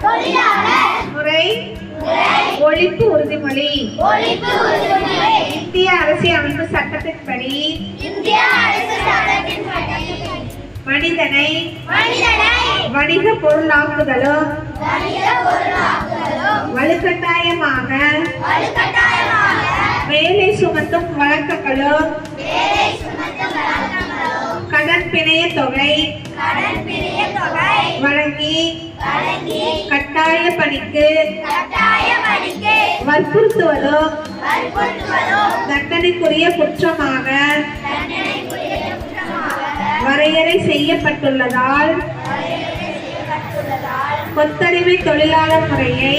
முறை ஒழிப்பு உறுதிமொழி. இந்திய அரசியலமைப்பு சட்டத்தின்படி மனிதனை வணிக பொருளாக்குதலும் வலுக்கட்டாயமாக வேலை சுமத்தும் வழக்குகளும் கடன் பிணைய தொகை வழங்கி கட்டாய பணிக்கு வற்புறுத்துவதும் தண்டனைக்குரிய குற்றமாக வரையறை செய்யப்பட்டுள்ளதால் கொத்தடிமை தொழிலாளர் முறையை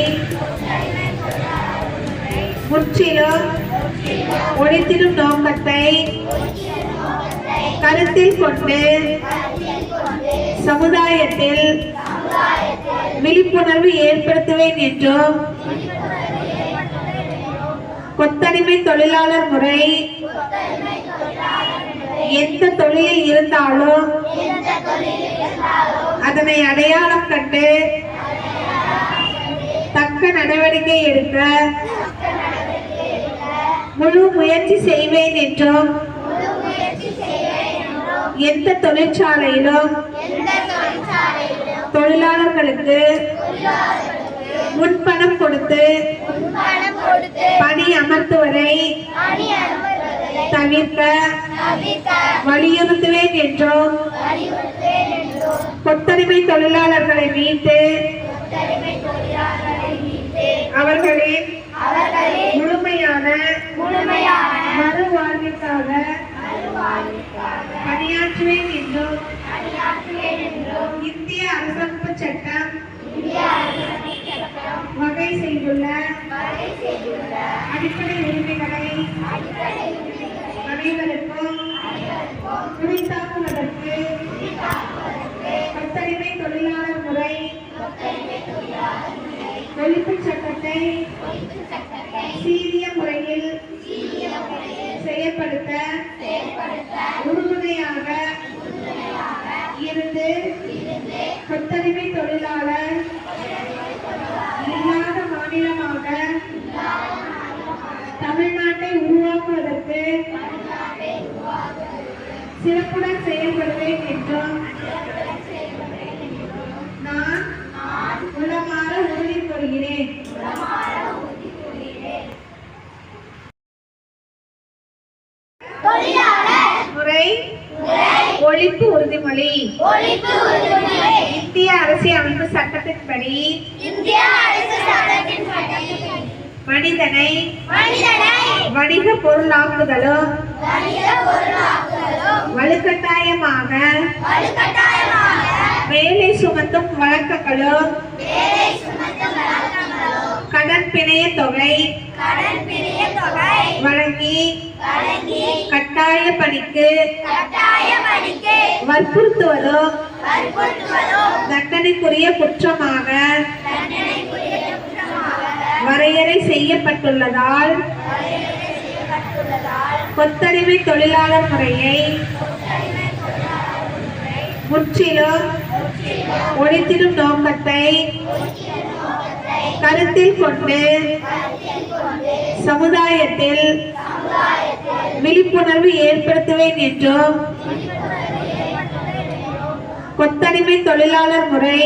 முற்றிலும் ஒழித்திடும் நோக்கத்தை கருத்தில் கொண்டு சமுதாயத்தில் விழிப்புணர்வு ஏற்படுத்துவேன் என்றும் கொத்தடிமை தொழிலாளர் முறை எந்த தொழிலில் இருந்தாலும் அதனை அடையாளம் கண்டு தக்க நடவடிக்கை எடுக்க முழு முயற்சி செய்வேன் என்றும் எந்த தொழிற்சாலையிலும் தொழிலாளர்களுக்கு முன்பணம் கொடுத்து பணி அமர்த்துவதை தவிர்க்க வலியுறுத்துவேன் என்றும் கொத்தடிமை தொழிலாளர்களை மீட்டு அவர்களின் முழுமையான மறுவாழ்விற்காக பணியாற்றுவேன் என்றும் இந்திய அரசமைப்பு சட்டம் வகை செய்துள்ள அடிப்படை உரிமைகளை அனைவருக்கும் குறித்தாக்குவதற்கு கொத்தடிமை தொழிலாளர் முறை ஒழிப்பு சட்டத்தை சீரிய முறையில் செயல்படுத்த உறுதுணையாக இருந்து கொத்தடிமை தொழிலாளர் இல்லாத மாநிலமாக தமிழ்நாட்டை உருவாக்குவதற்கு சிறப்புடன் செயல்படுவேன் என்றும் நான் உளமாற உறுதி கொள்கிறேன். முறை ஒழிப்பு உறுதிமொழி. இந்திய அரசியலமைப்பு சட்டத்தின்படி மனிதனை வணிக பொருளாக்குதலும் வலுக்கட்டாயமாக வேலை சுமத்தும் வழக்குகளும் கடன் பிணைய தொகை வழங்கி கட்டாய பணிக்கு வற்புறுத்துவதும் தண்டனைக்குரிய குற்றமாக வரையறை செய்யப்பட்டுள்ளதால் கொத்தடிமை தொழிலாளர் முறையை முற்றிலும் ஒழித்திடும் நோக்கத்தை கருத்தில் கொண்டு சமுதாயத்தில் விழிப்புணர்வு ஏற்படுத்துவேன் என்றும் கொத்தடிமை தொழிலாளர் முறை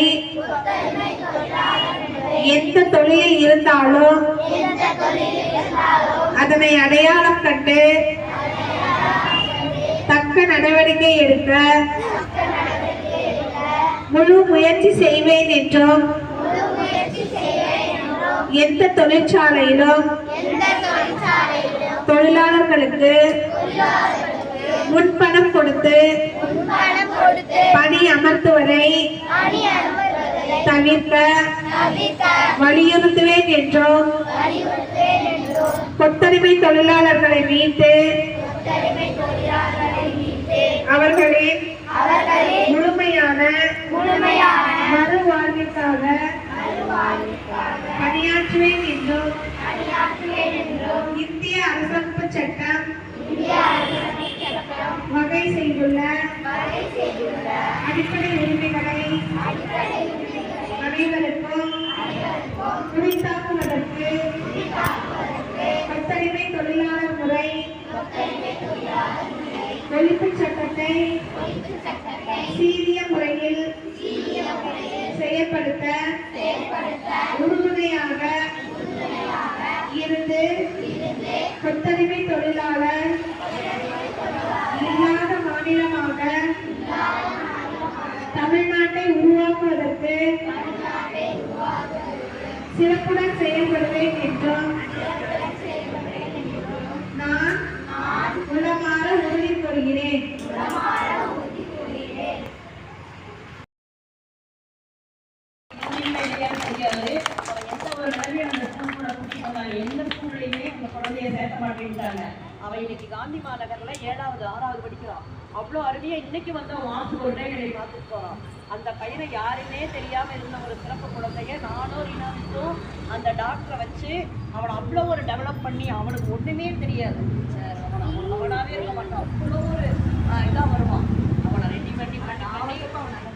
எந்த தொழிலில் இருந்தாலும் அதனை அடையாளம் கண்டு தக்க நடவடிக்கை எடுக்க முழு முயற்சி செய்வேன் என்றும் எந்த தொழிற்சாலையிலும் தொழிலாளர்களுக்கு முன்பணம் கொடுத்து பணி அமர்த்துவதை தவிர்க்க வலியுறுத்துவேன் என்றும் கொத்தடிமை தொழிலாளர்களை மீட்டு அவர்களின் முழுமையான மறுவாழ்விற்காக பணியாற்றுவேன் என்றும் இந்திய அரசமைப்பு சட்டம் வகை செய்துள்ள அடிப்படை உரிமைகளை அனைவருக்கும் குறித்தாக்குவதற்கு கொத்தடிமை தொழிலாளர் முறை ஒழிப்புச் சட்டத்தை சீரிய முறையில் செயல்படுத்த உறுதுணையாக இருந்து கொத்தடிமை தொழிலாளர் இல்லாத மாநிலமாக தமிழ்நாட்டை உருவாக்குவதற்கு சிறப்புடன் செயல்படுவேன் என்றும் நான் உளமாற உறுதி கூறுகிறேன். அவ இன்னைக்கு காந்தி மாநகர்ல 7வது 6வது படிக்கிறான். அவ்வளோ அருமையா இன்னைக்கு வந்து அவன் வாசு என்னை பார்த்துட்டு போறான். அந்த பையனை யாருன்னே தெரியாம இருந்த ஒரு சிறப்பு குழந்தைய நானும் ரீனாவும் அந்த டாக்டரை வச்சு அவனை அவ்வளோ ஒரு டெவலப் பண்ணி அவனுக்கு ஒண்ணுமே தெரியாது சார். அவனாவே இருக்க மாட்டான். அவ்வளோ ஒரு இதா வருவான். அவனை ரெடி பண்ணி அவனுக்கு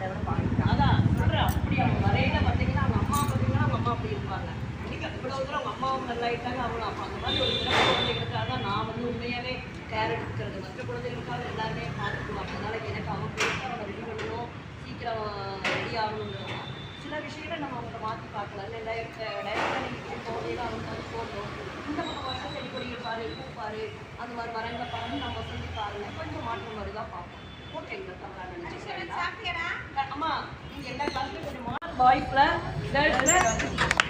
டெவலப் ஆகிட்டான். அதான் சொல்றேன். அப்படி அவன் வரையில பார்த்தீங்கன்னா அவங்க அம்மா பார்த்தீங்கன்னா அவங்க அம்மா அப்படி இருப்பாங்க. இவ்வளவு தூரம் அவங்க அம்மாவும் நல்லா ஆயிட்டாங்க. அவங்க அப்பா அந்த மாதிரி ஒரு சிறப்பு குழந்தைகளுக்காக தான் நான் வந்து உண்மையாவே கேர் எடுத்துக்கிறது. மற்ற குழந்தைகளுக்காக எல்லாருமே பார்த்துக்குவாங்க. அதனால எனக்கு அவன் பேச அவனை ரெடி பண்ணணும், சீக்கிரம் ரெடி ஆகணுங்கிறது. சில விஷயங்களை நம்ம அவங்கள மாற்றி பார்க்கலாம். இல்லை டைரக்டாக நீங்கள் போதையில் அவங்க வந்து போடணும். இந்த பக்கம் வர செடி கொடிகள் பாரு, பூ பாரு, அந்த மாதிரி மரங்களை பாருன்னு நம்ம செஞ்சு பாருங்க. கொஞ்சம் மாற்றம் மாதிரி தான் பார்ப்போம். ஓகேங்களா? தவறாக நினைச்சு அம்மா நீங்கள் எல்லா கிளாஸ்லையும் கொஞ்சம் பாய்ஸில் கேர்ள்ஸில்